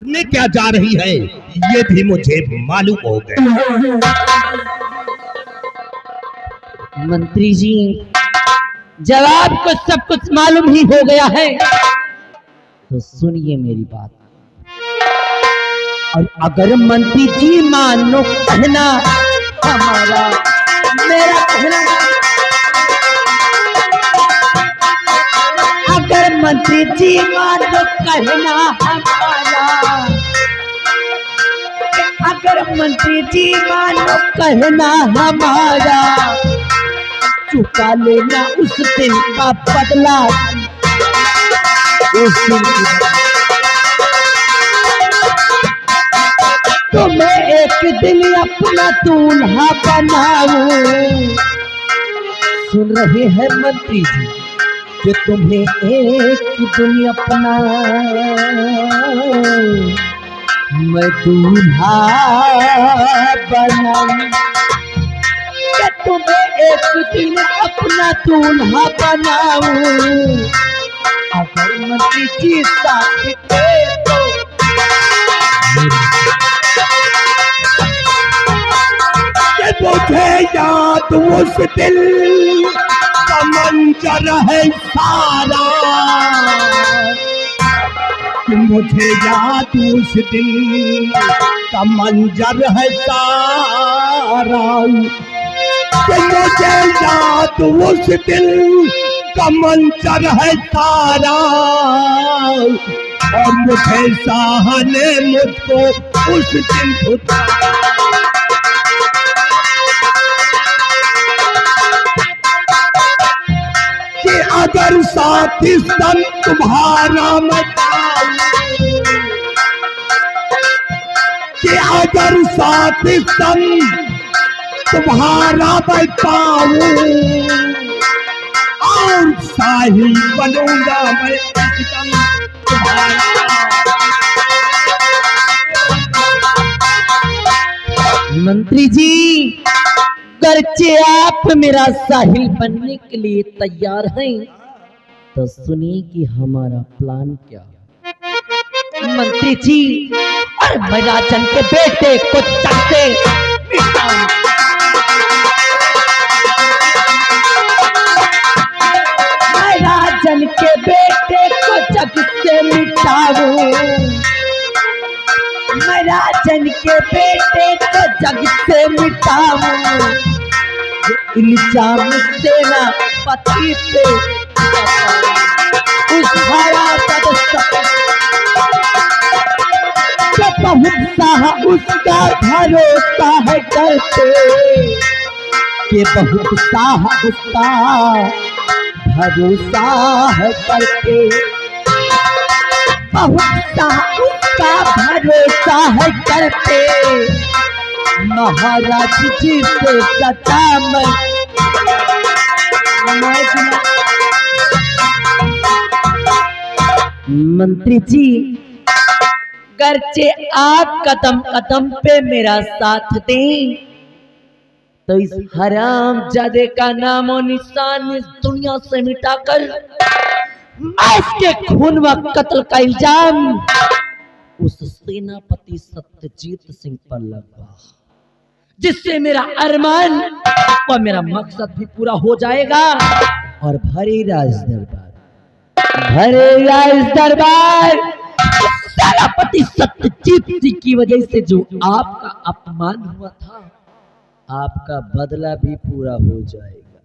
ने क्या जा रही है ये भी मुझे मालूम हो गया। मंत्री जी, जब आपको सब कुछ मालूम ही हो गया है तो सुनिए मेरी बात। और अगर मंत्री जी मानो कहना हमारा, मेरा कहना, अगर मंत्री जी मानो कहना हमारा, अगर मंत्री जी मानो कहना हमारा, चुका लेना उस दिन का बदला, उस दिन तो मैं एक दिन अपना दूल्हा बनाऊं। सुन रहे हैं मंत्री जी कि तुम्हें एक दिन अपना मैं दूल्हा बनाऊं, कि तुम्हें एक दिन अपना दूल्हा बनाऊं। अगर मंत्री जी साथ दे तो मुझे याद उस दिल का मंजर है सारा, मुझे याद उस दिल का मंजर है सारा, मुझे याद उस दिल का मंजर है सारा, और मुझे शाह ने मुझको उस दिन उतारा। कि अगर साथी सन तुम्हारा मैं पाऊं, कि अगर साथी सन तुम्हारा मैं पाऊं, और शाही बनूंगा मैं एकदम तुम्हारा। मंत्री जी, गर्चे आप मेरा साहिल बनने के लिए तैयार हैं तो सुनिए कि हमारा प्लान क्या है। मंत्री जी, और मैं राजन के बेटे को चकते मिटाऊं, मैं राजन के बेटे को जग से मिटाऊं, मैं राजन के बेटे को जग से मिटाऊं। इल्जाम देना पति पे उस हरा जो बहुत सा उसका भरोसा है करते, कि बहुत सा उसका भरोसा है करते, बहुत सा उसका भरोसा है करते। महाराज जी से सचा मंत्री जी, गर्चे आप कदम कदम पे मेरा साथ दें तो इस हराम जादे का नामो निशान इस दुनिया से मिटाकर मैं इसके खून व कत्ल का इल्जाम उस सेनापति सत्यजीत सिंह पर लगा, जिससे मेरा अरमान और मेरा मकसद भी पूरा हो जाएगा। और भरे राज दरबार सेनापति सत्यजीत सिंह की वजह से जो आपका अपमान हुआ था, आपका बदला भी पूरा हो जाएगा।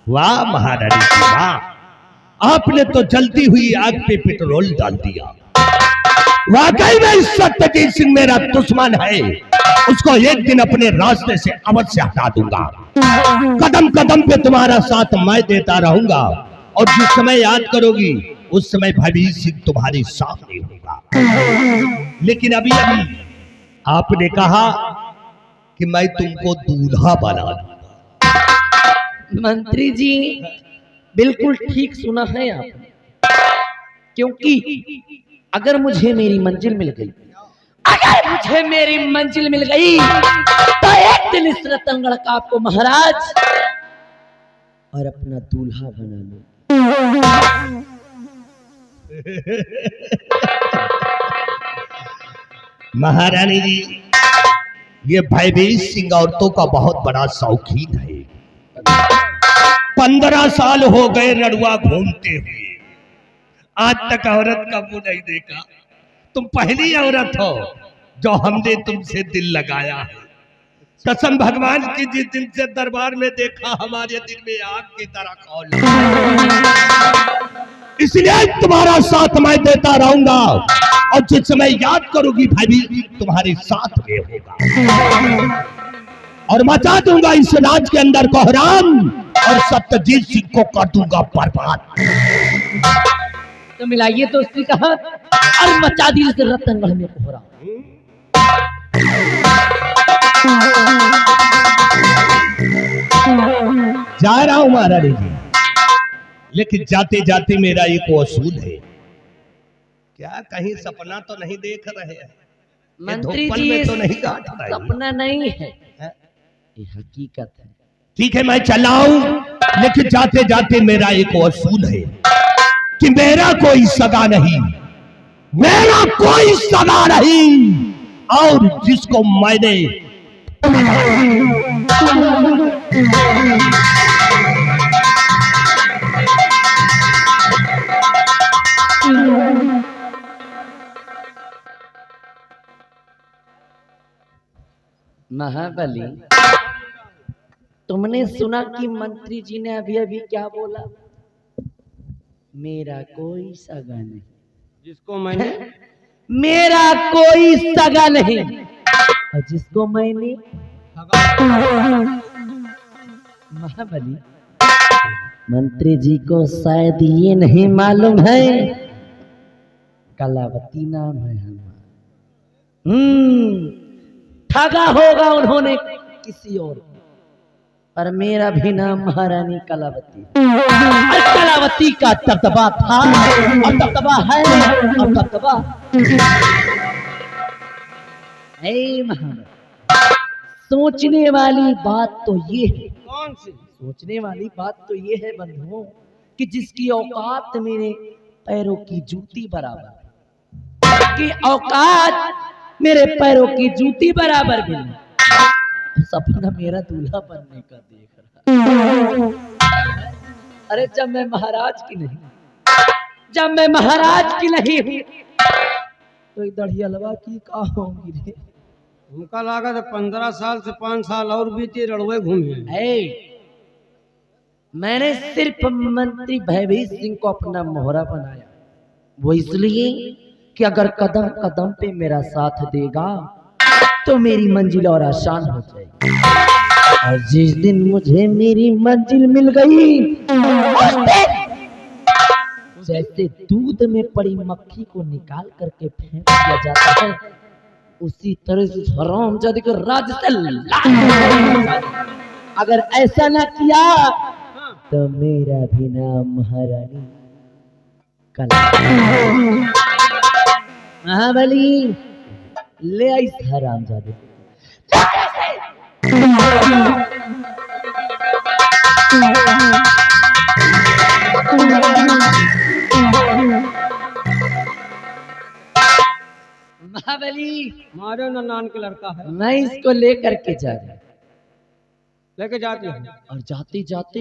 वाह महारानी जी वाह, आपने तो जलती हुई आग पे पेट्रोल डाल दिया। वाकई में सत्यजीत सिंह मेरा दुश्मन है, उसको एक दिन अपने रास्ते से अवश्य हटा दूंगा। कदम कदम पे तुम्हारा साथ मैं देता रहूंगा, और जिस समय याद करोगी उस समय भविष्य तुम्हारे सामने होगा। लेकिन अभी अभी आपने कहा कि मैं तुमको दूल्हा बना दूंगा। मंत्री जी, बिल्कुल ठीक सुना है आपने, क्योंकि अगर मुझे मेरी मंजिल मिल गई, अगर मुझे मेरी मंजिल मिल गई तो एक दिन इस रतनगढ़ का आपको महाराज और अपना दूल्हा बना लो। महारानी जी, ये भयभीत सिंह औरतों का बहुत बड़ा शौकीन है। 15 साल हो गए रड़ुआ घूमते हुए, आज तक औरत का मुंह नहीं देखा। तुम पहली औरत हो जो हमने तुमसे दिल लगाया है। कसम भगवान की, जिस दिन से दरबार में देखा हमारे दिल में आग की तरह खौल। इसलिए तुम्हारा साथ मैं देता रहूंगा और जिस समय याद करोगी भाभी तुम्हारे साथ में होगा और मचा दूंगा इस राज के अंदर कोहराम और सत्यजीत सिंह को कर दूंगा बर्बाद। तो मिलाइए तो उसने कहा और मचा दी इस रतनगढ़ में कोहराम। जा रहा हूं महारानी जी, लेकिन जाते जाते मेरा एक असूल है। क्या कहीं सपना तो नहीं देख रहे हैं? मंत्री धूपल जी, में तो नहीं काट रहे? सपना नहीं है, ये हकीकत है। ठीक है मैं चला हूं, लेकिन जाते जाते मेरा एक असूल है कि मेरा कोई सगा नहीं, मेरा कोई सगा नहीं, और जिसको मैंने महाबली, तुमने सुना कि मंत्री जी ने अभी अभी क्या बोला? मेरा कोई सगा नहीं। जिसको मैंने मेरा कोई सगा नहीं, और जिसको मैंने महाबली, मंत्री जी को शायद ये नहीं मालूम है कलावती नाम है हमारा। ठगा होगा उन्होंने किसी और को, पर मेरा भी नाम महारानी कलावती। और कलावती का दबदबा था और दबदबा है और दबदबा है। महाराज, सोचने वाली बात तो ये है, कौन सी? सोचने वाली बात तो ये है बंधुओं कि जिसकी औकात मेरे पैरों की जूती बराबर, की औकात मेरे पैरों की जूती बराबर भी नहीं, सपना मेरा दूल्हा बनने का देख रहा। अरे जब मैं महाराज की नहीं, जब मैं महाराज की नहीं हूं तो इधर हलवा की कहा होंगी रे। उनका लागत 15 साल से 5 साल और बीते रड़वे घूमे। मैंने सिर्फ मंत्री भयभीत सिंह को अपना मोहरा बनाया, वो इसलिए कि अगर कदम कदम पे मेरा साथ देगा तो मेरी मंजिल और आसान हो जाएगी। और जिस दिन मुझे मेरी मंजिल मिल गई, जैसे दूध में पड़ी मक्खी को निकाल करके फेंक दिया जाता है, उसी तरह से हरामजादे को राज से अगर ऐसा ना किया तो मेरा भी नाम महारानी कला। महाबली, ले आई हरामजादे। महाबली, मारे ननान के लड़का है, मैं इसको लेकर के जा रहा, लेके जाती हूँ। और जाते जाते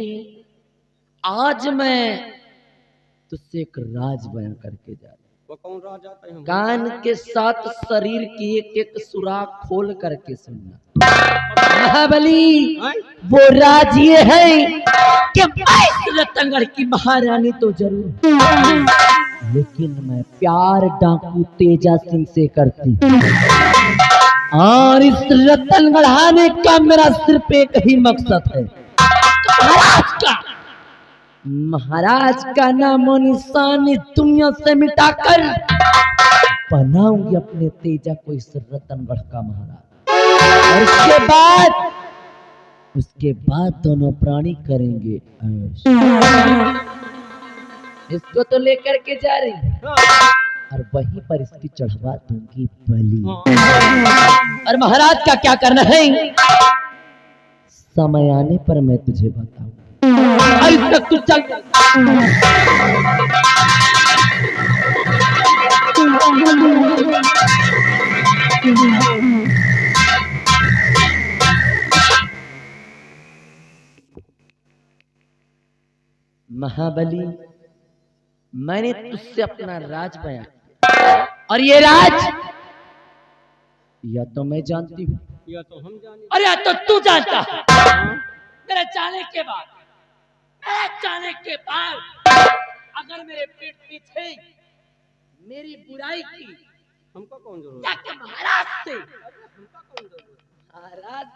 आज मैं तुझसे एक राज बयां करके जा रहा। वो कौन राज आता है? कान के साथ शरीर की एक एक सुराख खोल करके सुनना। महाबली, वो राज ये है कि मैं इस रतनगढ़ की महारानी तो जरूर, लेकिन मैं प्यार डाकू तेजा सिंह से करती हूँ। और इस रतनगढ़ आने का मेरा सिर्फ एक ही मकसद है, महाराज का नामो निशान इस दुनिया से मिटाकर बनाऊंगी अपने तेजा को इस रतनगढ़ का महाराज। और उसके बाद दोनों प्राणी करेंगे ऐश। इसको तो लेकर के जा रही है और वहीं पर इसकी चढ़वा दूंगी बलि। और महाराज का क्या करना है, समय आने पर मैं तुझे बताऊंगा। तक तू चल। महाबली, मैंने तुझसे अपना राज बयां किया और ये राज या तो मैं जानती हूँ या तो हम जाने। और या तो तू जानता है। हाँ? मेरे जाने के बाद अगर मेरे पीठ पीछे मेरी बुराई की हमको कौन जरूरत? जाके महाराज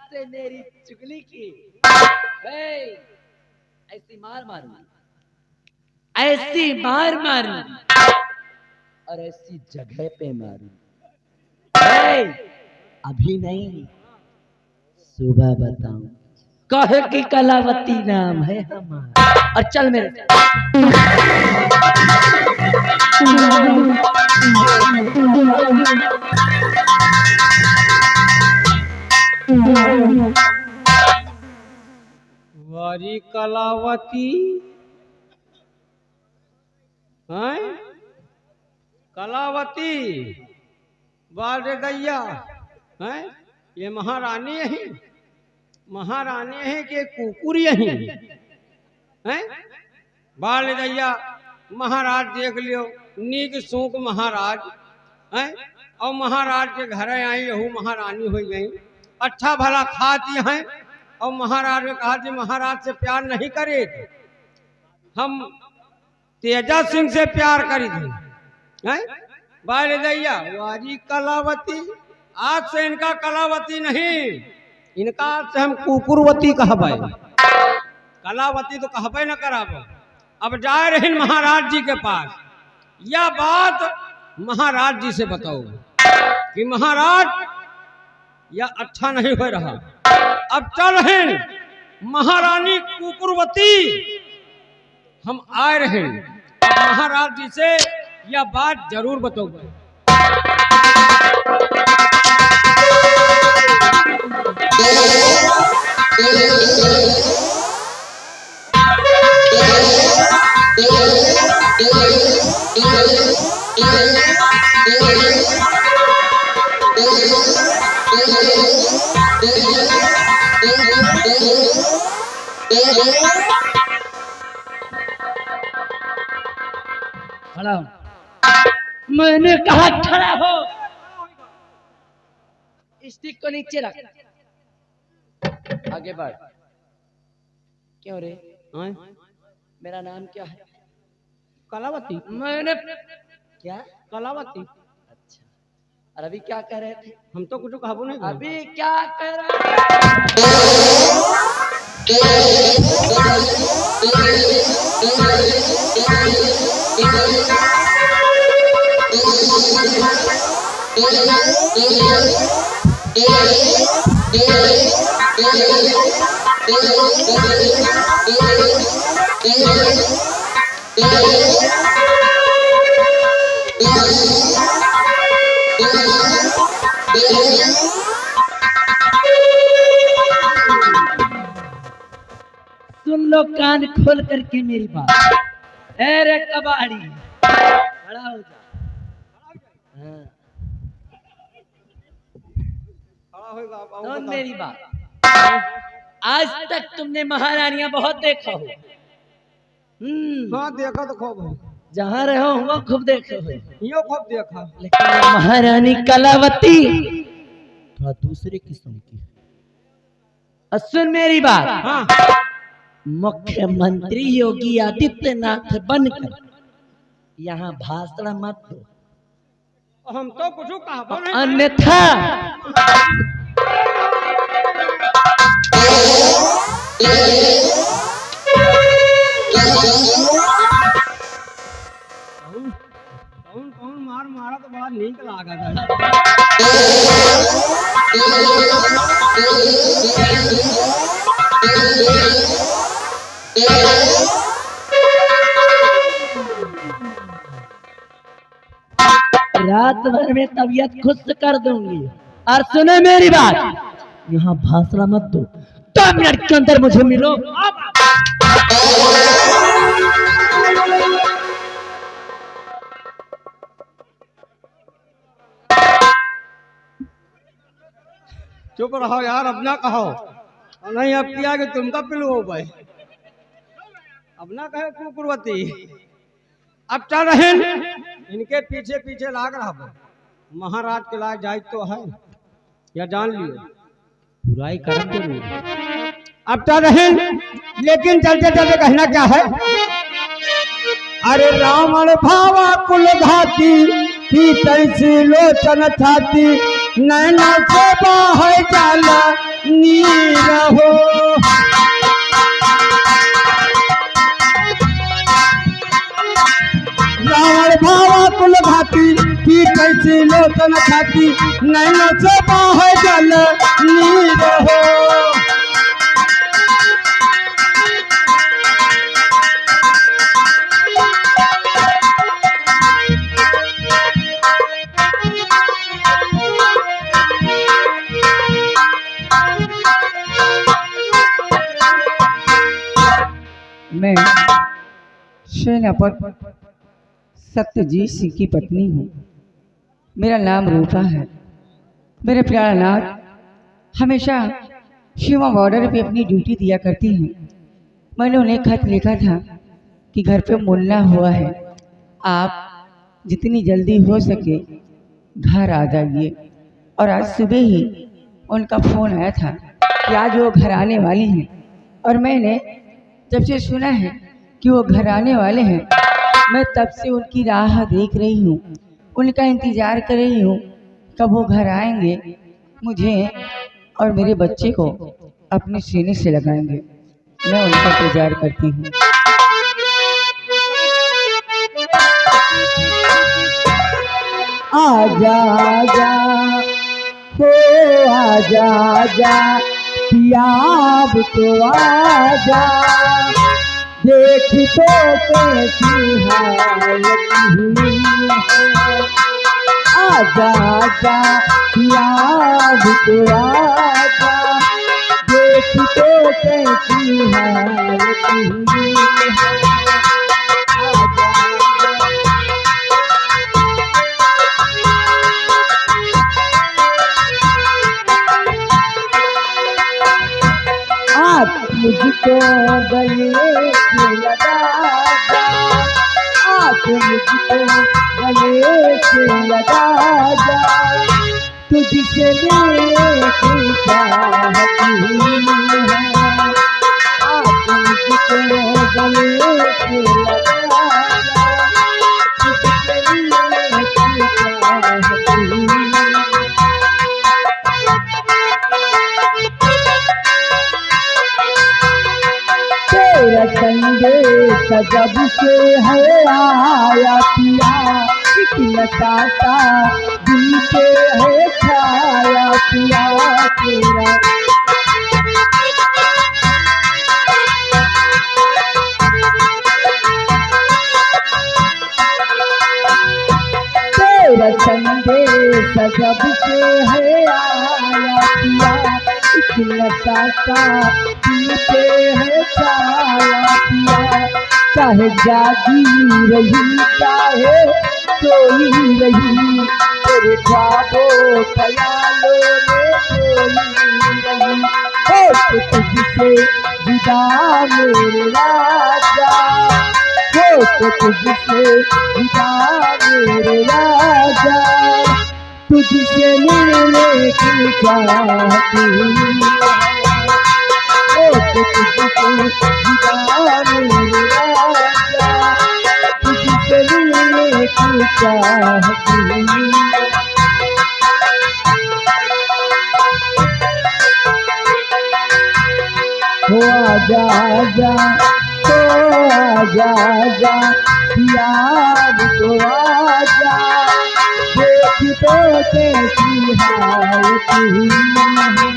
से मेरी चुगली की, ऐसी मार मारूं और ऐसी जगह पे मारूं, अभी नहीं सुबह बताऊं। कहे कि कलावती नाम है हमारा, और चल मेरे वारी कलावती हैं? कलावती बाल रे गैया हैं? ये महारानी है, महारानी है कि कुकुर यही हैं? बाल रे गैया महाराज देख लियो, नीक सूख महाराज हैं? और महाराज के घर आई यहू महारानी हो गई, अच्छा भला खाती हैं। और महाराज ने कहा कि महाराज से प्यार नहीं करे, हम तेजा सिंह से प्यार करी थी हैं? बाल दैया वारी कलावती, आज से इनका कलावती नहीं, इनका आज से हम कुकुरवती कहबे, कलावती तो कहबे न कराबो। अब जाए रहे महाराज जी के पास, यह बात महाराज जी से बताओ कि महाराज यह अच्छा नहीं हो रहा। अब चल हैं महारानी कुकुरवती, हम आए रहे, अब महाराज जी से यह बात जरूर बताओगे। खड़ा हो। मैंने कहा खड़ा हो। स्टिक को नीचे रख, आगे बढ़। क्यों रे? हाँ? मेरा नाम क्या है? कलावती। मैंने क्या? कलावती। अच्छा, और अभी क्या कह रहे थे? हम तो कुछ कहबो नहीं। अभी क्या कह रहे सुन लो कान खोल करके मेरी बात। अरे कबाड़ी, खड़ा हो जा। हाँ। सुन मेरी बात, आज तक तुमने महारानियां बहुत देखा हो। हाँ देखा तो खूब है, जहाँ रहो हुआ खूब देखे हो, यो खूब देखा। लेकिन ये महारानी कलावती थोड़ा दूसरे किस्म की है। और सुन मेरी बात, हाँ। मुख्यमंत्री योगी आदित्यनाथ बनकर यहाँ भाषण मत दो, हम तो कुछ कहबो नहीं। अन्यथा कौन मारा तो बड़ा नीक लागा था। रात भर में तबीयत खुश कर दूंगी। और सुने मेरी बात, यहाँ भाषण मत दो, 2 मिनट के अंदर मुझे मिलो। चुप रहो यार, अब ना कहो। और नहीं अब किया कि तुम कब पिलो भाई, अब ना कहे कुकुरवती। अब चल रहे इनके पीछे पीछे लाग रहा। महाराज के लायक जाए तो है, या जान लियो बुराई करम जरूर। अब चल रहे लेकिन चलते चलते कहना क्या है। अरे रावण भावा कुल घाती, तैसी लोचन छाती, नैना से बाहर जाला नीर हो। रावण भावा कुल घाती, तैसी लोचन छाती, नैना से बाहर जाला नीर हो। मैं सेनापति सत्यजीत सिंह की पत्नी हूँ। मेरा नाम रूपा है। मेरे प्यारा नाथ हमेशा सीमा बॉर्डर पे अपनी ड्यूटी दिया करती हैं। मैंने उन्हें खत लिखा था कि घर पे मुल्ला हुआ है, आप जितनी जल्दी हो सके घर आ जाइए। और आज सुबह ही उनका फ़ोन आया था कि आज वो घर आने वाली हैं। और मैंने जब से सुना है कि वो घर आने वाले हैं, मैं तब से उनकी राह देख रही हूँ, उनका इंतज़ार कर रही हूँ कब वो घर आएंगे, मुझे और मेरे बच्चे को अपने सीने से लगाएंगे। मैं उनका इंतज़ार करती हूँ। आजा आजा हो, आजा आजा पिया अब तो आजा, देख तो कैसी हालत हुई है। आजा आजा पिया अब तो आजा, देख तो कैसी हालत हुई है। आजा आप मुझको गले से लगा जा, आप मुझको गले से लगा जा, तुझसे मिलने की चाहत हुई है। आप मुझको गले से लगा जा, तुझसे मिलने की चाहत हुई है। तेरा संदेश जब से है आया पिया, एक नशाता दिल पे है छाया पिया तेरा। तेरा संदेश जब से है आया पिया, एक नशाता दिल पे है छाया पिया। चाहे जागी रही चाहे सोई रही, तेरे ख्वाबों ख्यालों में सोई रही। हो तो तुझसे जुदा मेरे राजा, हो तो तुझसे जुदा मेरे राजा, तुझसे मिलने की चाहती हूँ। हो तो तुझसे जुदा मेरे राजा, तुझसे मिलने की चाहती हूँ। हो आजा आजा हो, आजा आजा याद तो आजा, देख तो कैसी हालत हुई है।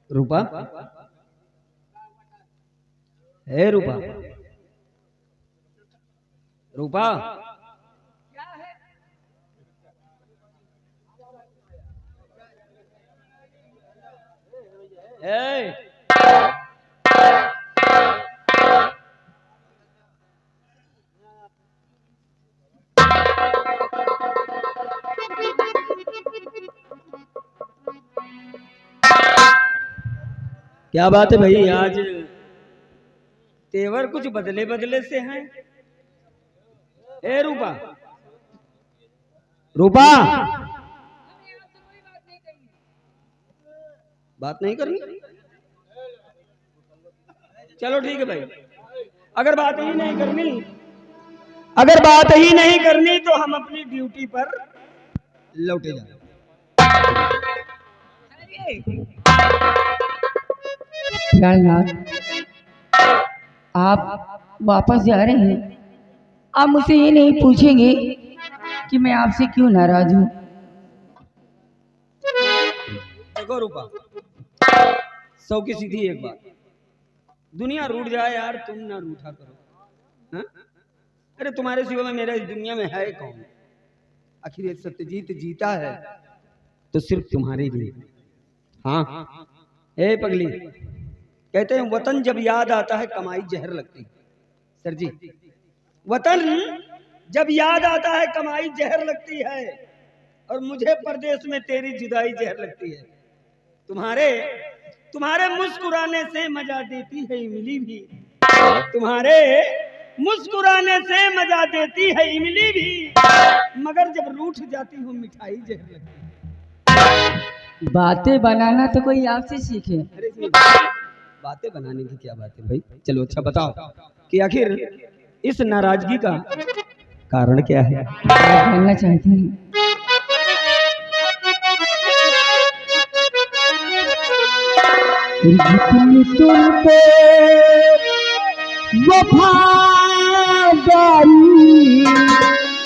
रूपा हे रूपा, रूपा, ए, क्या बात है भाई, आज तेवर कुछ बदले बदले से हैं। ए रूपा, रूपा, बात नहीं करनी? चलो ठीक है भाई, अगर बात ही नहीं करनी, अगर बात ही नहीं करनी तो हम अपनी ड्यूटी पर लौटे जाए। प्राणनाथ, आप वापस जा रहे हैं। आप मुझसे ये नहीं पूछेंगे कि मैं आपसे क्यों नाराज हूँ? देखो रूपा, सौ की सीधी एक बात, दुनिया रूठ जाए यार, तुम ना रूठा करो। हा? अरे तुम्हारे सिवा में मेरा इस दुनिया में है कौन? आखिर एक सत्यजीत जीता है तो सिर्फ तुम्हारे लिए। हाँ, ए पगली, कहते हैं वतन जब याद आता है कमाई जहर लगती है। सर जी, वतन जब याद आता है कमाई जहर लगती है, और मुझे परदेश में तेरी जुदाई जहर लगती है। तुम्हारे मुस्कुराने से मजा देती है इमली भी, तुम्हारे मुस्कुराने से मजा देती है इमली भी, मगर जब रूठ जाती हो मिठाई जहर लगती है। बातें बनाना तो कोई आपसे सीखे। अरे इसमें बातें बनाने की क्या बात है भाई? चलो अच्छा बताओ कि आखिर इस नाराजगी का कारण क्या है? आप जानना चाहते हैं? जितनी तुम पे वफादारी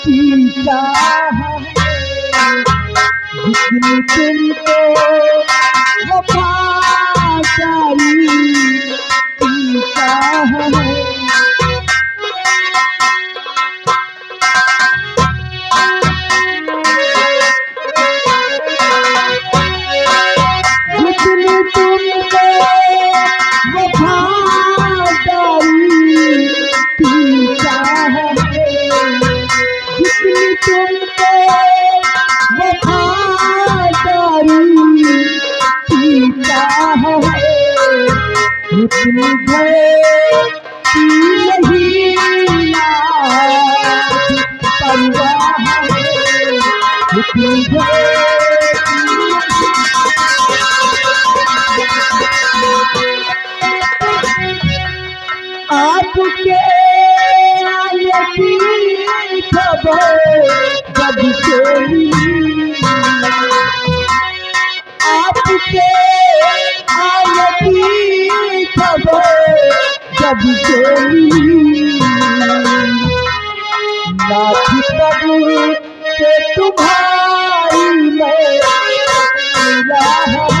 की चाहत, जितनी तुम पे वफादारी की चाहत, जितनी तुम पे वफादारी की चाहत, जितनी तुम पे वफादारी की चाहत, उतनी घटी नहीं आज परवाह है, उतनी आपके आने की खबर जब से मिली, आपके आने की खबर जब से मिली, नाथ कब से तुम्हारी मैं राह